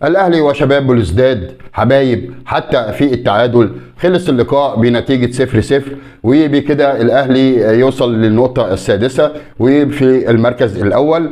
الاهلي وشباب بلوزداد حبايب حتى في التعادل. خلص اللقاء بنتيجة 0-0 وبكده الاهلي يوصل للنقطة السادسة وفي المركز الاول.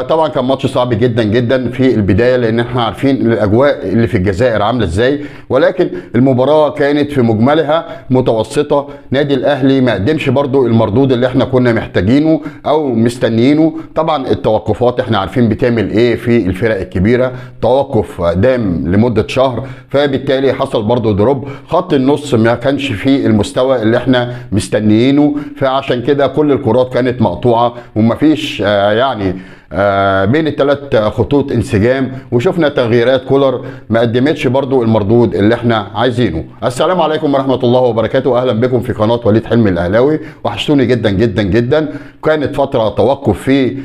طبعا كان ماتش صعب جدا جدا في البداية لان احنا عارفين الاجواء اللي في الجزائر عاملة ازاي، ولكن المباراة كانت في مجملها متوسطة. نادي الاهلي ما قدمش برضو المردود اللي احنا كنا محتاجينه او مستنيينه. طبعا التوقفات احنا عارفين بتعمل ايه في الفرق الكبيرة، توقف دام لمدة شهر، فبالتالي حصل برضو دروب. خط النص ما كانش في المستوى اللي احنا مستنيينه، فعشان كده كل الكرات كانت مقطوعة ومفيش بين الثلاث خطوط انسجام، وشفنا تغييرات كولر ما قدمتش برضو المردود اللي احنا عايزينه. السلام عليكم ورحمة الله وبركاته، اهلا بكم في قناة وليد حلمي الاهلاوي. وحشتوني جدا جدا جدا. كانت فترة توقف في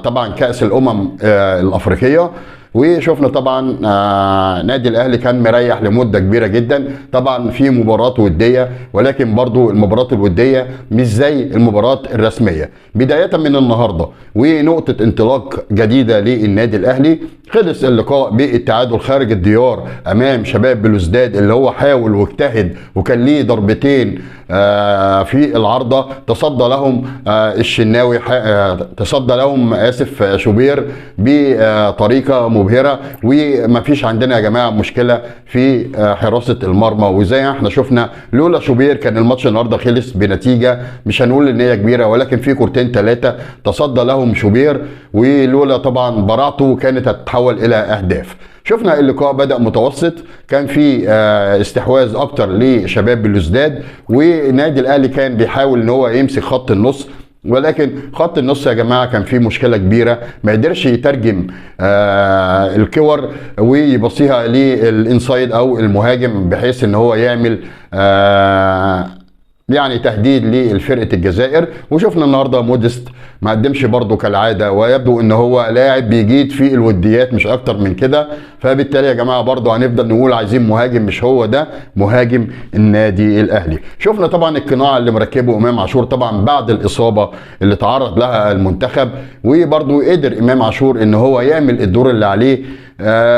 طبعا كأس الامم الافريقية، وشفنا طبعا نادي الاهلي كان مريح لمده كبيره جدا طبعا في مباراه وديه، ولكن برضو المباراه الوديه مش زي المباراه الرسميه. بدايه من النهارده ونقطه انطلاق جديده للنادي الاهلي. خلص اللقاء بالتعادل خارج الديار امام شباب بلوزداد اللي هو حاول واجتهد وكان ليه ضربتين في العارضه تصدى لهم الشناوي، تصدى لهم شوبير بطريقه مبهره. ومفيش عندنا يا جماعه مشكله في حراسه المرمى، وزي ما احنا شفنا لولا شوبير كان الماتش النهارده خلص بنتيجه مش هنقول ان هي كبيره، ولكن في كورتين ثلاثه تصدى لهم شوبير، ولولا طبعا براعته كانت هتتحول الى اهداف. شفنا اللقاء بدأ متوسط، كان في استحواذ اكتر لشباب بلوزداد، ونادي الاهلي كان بيحاول ان هو يمسك خط النص، ولكن خط النص يا جماعه كان فيه مشكله كبيره، ما قدرش يترجم الكور ويبصيها للانسايد او المهاجم بحيث ان هو يعمل تهديد للفرقه الجزائر. وشفنا النهارده موديست ما قدمش برضه كالعاده، ويبدو ان هو لاعب بيجيد في الوديات مش اكتر من كده. فبالتالي يا جماعه برضه هنفضل نقول عايزين مهاجم، مش هو ده مهاجم النادي الاهلي. شفنا طبعا القناع اللي مركبه امام عاشور طبعا بعد الاصابه اللي تعرض لها المنتخب، وبرضه قدر امام عاشور ان هو يعمل الدور اللي عليه.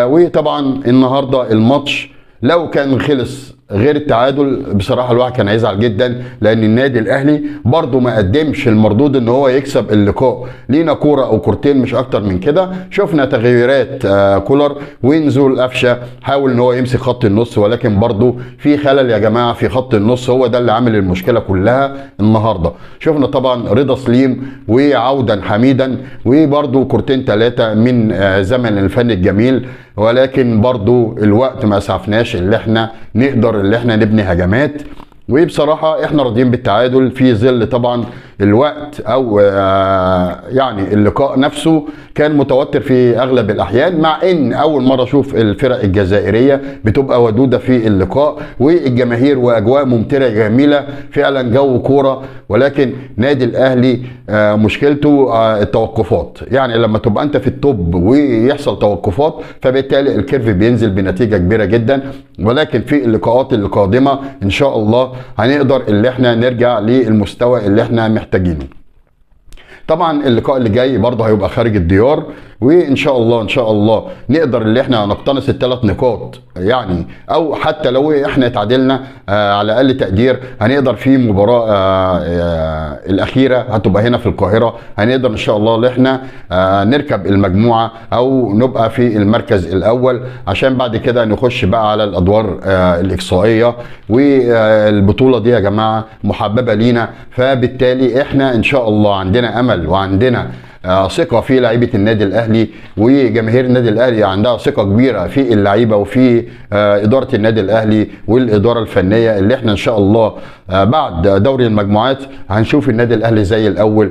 وطبعا النهارده الماتش لو كان خلص غير التعادل بصراحه الواحد كان هيزعل جدا، لان النادي الاهلي برضه ما قدمش المردود ان هو يكسب اللقاء. لينا كوره او كورتين مش اكتر من كده. شفنا تغييرات كولر ونزول قفشه، حاول ان هو يمسك خط النص، ولكن برضه في خلل يا جماعه في خط النص، هو ده اللي عامل المشكله كلها النهارده. شفنا طبعا رضا سليم وعودا حميدا، وبرضه كورتين ثلاثه من زمن الفن الجميل، ولكن برضو الوقت ما اسعفناش اللي احنا نقدر اللي احنا نبني هجمات. وبصراحة احنا راضيين بالتعادل في ظل طبعا الوقت او اللقاء نفسه كان متوتر في اغلب الاحيان، مع ان اول مرة اشوف الفرق الجزائرية بتبقى ودودة في اللقاء والجماهير واجواء ممتعة جميلة فعلا جو كورة. ولكن نادي الاهلي مشكلته التوقفات، لما تبقى انت في التوب ويحصل توقفات فبالتالي الكيرف بينزل بنتيجة كبيرة جدا. ولكن في اللقاءات القادمة ان شاء الله هنقدر اللي احنا نرجع للمستوى اللي احنا محتاجينه. طبعا اللقاء اللي جاي برضه هيبقى خارج الديار، وان شاء الله ان شاء الله نقدر اللي احنا نقتنص الثلاث نقاط، او حتى لو احنا اتعادلنا على اقل تقدير هنقدر في مباراه الاخيره هتبقى هنا في القاهره، هنقدر ان شاء الله ان احنا نركب المجموعه او نبقى في المركز الاول، عشان بعد كده نخش بقى على الادوار الاقصائيه. والبطوله دي يا جماعه محببه لينا، فبالتالي احنا ان شاء الله عندنا امل وعندنا ثقه في لعيبه النادي الاهلي، وجماهير النادي الاهلي عندها ثقه كبيره في اللعيبه وفي اداره النادي الاهلي والاداره الفنيه، اللي احنا ان شاء الله بعد دوري المجموعات هنشوف النادي الاهلي زي الاول.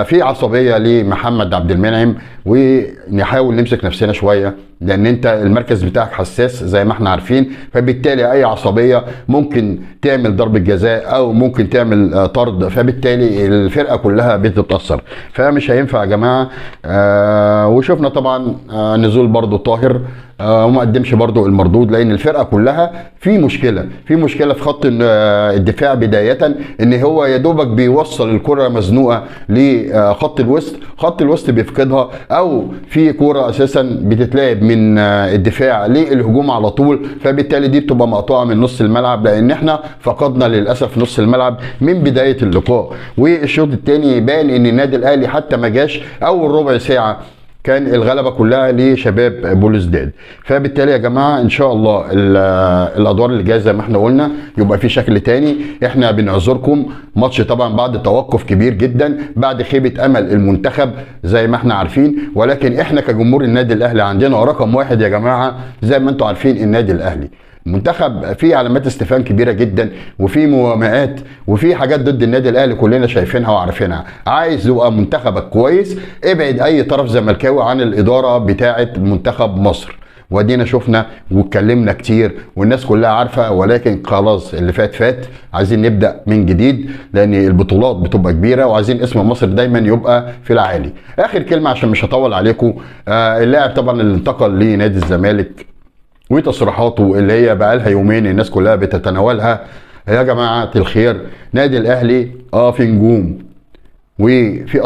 في عصبيه لمحمد عبد المنعم، ونحاول نمسك نفسنا شويه، لان انت المركز بتاعك حساس زي ما احنا عارفين، فبالتالي اي عصبيه ممكن تعمل ضربه جزاء او ممكن تعمل طرد، فبالتالي الفرقه كلها بتتاثر، فمش هينفع يا جماعه. وشفنا طبعا نزول برضو طاهر وما قدمش برضو المردود، لان الفرقه كلها في مشكله في خط الدفاع بدايه، ان هو يا دوبك بيوصل الكره مزنوقه لخط الوسط، خط الوسط بيفقدها، او في كوره اساسا بتتلعب من الدفاع للهجوم على طول، فبالتالي دي بتبقى مقطوعه من نص الملعب، لان احنا فقدنا للاسف نص الملعب من بدايه اللقاء. والشوط الثاني بان ان النادي الاهلي حتى ما جاش اول ربع ساعه، كان الغلبه كلها لشباب بولوزداد. فبالتالي يا جماعه ان شاء الله الادوار اللي جايه زي ما احنا قلنا يبقى في شكل تاني. احنا بنعذركم، ماتش طبعا بعد توقف كبير جدا، بعد خيبه امل المنتخب زي ما احنا عارفين، ولكن احنا كجمهور النادي الاهلي عندنا رقم واحد يا جماعه زي ما انتم عارفين النادي الاهلي. المنتخب فيه علامات استفهام كبيره جدا، وفي موامئات، وفي حاجات ضد النادي الاهلي كلنا شايفينها وعارفينها. عايز يبقى منتخبك كويس، ابعد اي طرف زملكاوي عن الاداره بتاعه منتخب مصر. ودينا شفنا واتكلمنا كتير والناس كلها عارفه، ولكن خلاص اللي فات فات، عايزين نبدا من جديد، لان البطولات بتبقى كبيره وعايزين اسم مصر دايما يبقى في العالي. اخر كلمه عشان مش هطول عليكم، اللاعب طبعا اللي انتقل لنادي الزمالك وتصريحاته اللي هي بقى لها يومين الناس كلها بتتناولها، يا جماعه الخير نادي الاهلي في نجوم وفي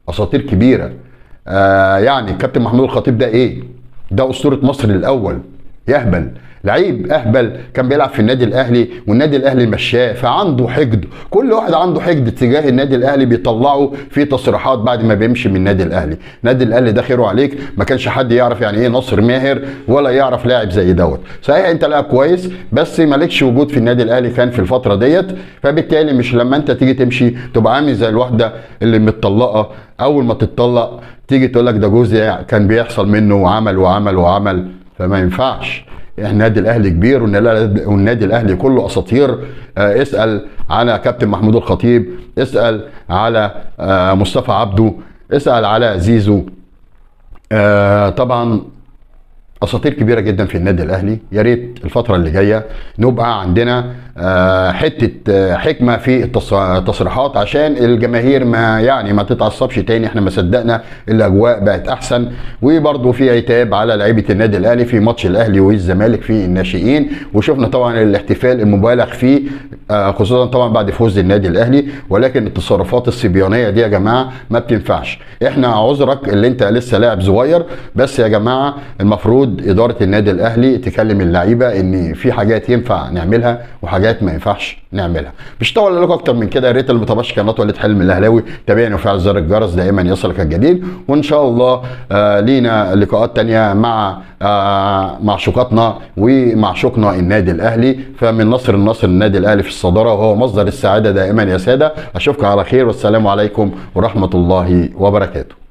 اساطير كبيره. يعني الكابتن محمود الخطيب ده ايه؟ ده اسطوره مصر الاول، يهبل لعيب اهبل كان بيلعب في النادي الاهلي والنادي الاهلي مشاه، فعنده حقد، كل واحد عنده حقد تجاه النادي الاهلي بيطلعه في تصريحات بعد ما بيمشي من النادي الاهلي. النادي الاهلي ده خيره عليك، ما كانش حد يعرف يعني ايه ناصر ماهر ولا يعرف لاعب زي دوت. صحيح انت لاعب كويس بس مالكش وجود في النادي الاهلي كان في الفتره ديت، فبالتالي مش لما انت تيجي تمشي تبقى عامل زي الواحده اللي متطلقه، اول ما تتطلق تيجي تقول لك ده جوزي كان بيحصل منه وعمل وعمل وعمل، فما ينفعش. النادي الاهلي كبير والنادي الاهلي كله اساطير. اسال على كابتن محمود الخطيب، اسال على مصطفى عبده، اسال على زيزو. طبعا اساطير كبيره جدا في النادي الاهلي. يا ريت الفتره اللي جايه نبقى عندنا حته حكمه في التصريحات عشان الجماهير ما تتعصبش تاني. احنا ما صدقنا الاجواء بقت احسن، وبرده في عتاب على لعيبه النادي الاهلي في ماتش الاهلي والزمالك في الناشئين، وشفنا طبعا الاحتفال المبالغ فيه خصوصا طبعا بعد فوز النادي الاهلي. ولكن التصرفات الصبيانيه دي يا جماعه ما بتنفعش. احنا عذرك اللي انت لسه لاعب صغير، بس يا جماعه المفروض اداره النادي الاهلي تكلم اللعيبه ان في حاجات ينفع نعملها وحاجات ما ينفعش نعملها. مش طول لكم اكتر من كده. يا ريت اللي ما تابعش قناه وليد حلمي الاهلاوي تابعني وفعل زر الجرس دائما يصلك الجديد. وان شاء الله لينا لقاءات تانية مع معشوقاتنا ومعشوقنا النادي الاهلي. فمن نصر لنصر النادي الاهلي في الصداره وهو مصدر السعاده دائما يا ساده. اشوفكم على خير والسلام عليكم ورحمه الله وبركاته.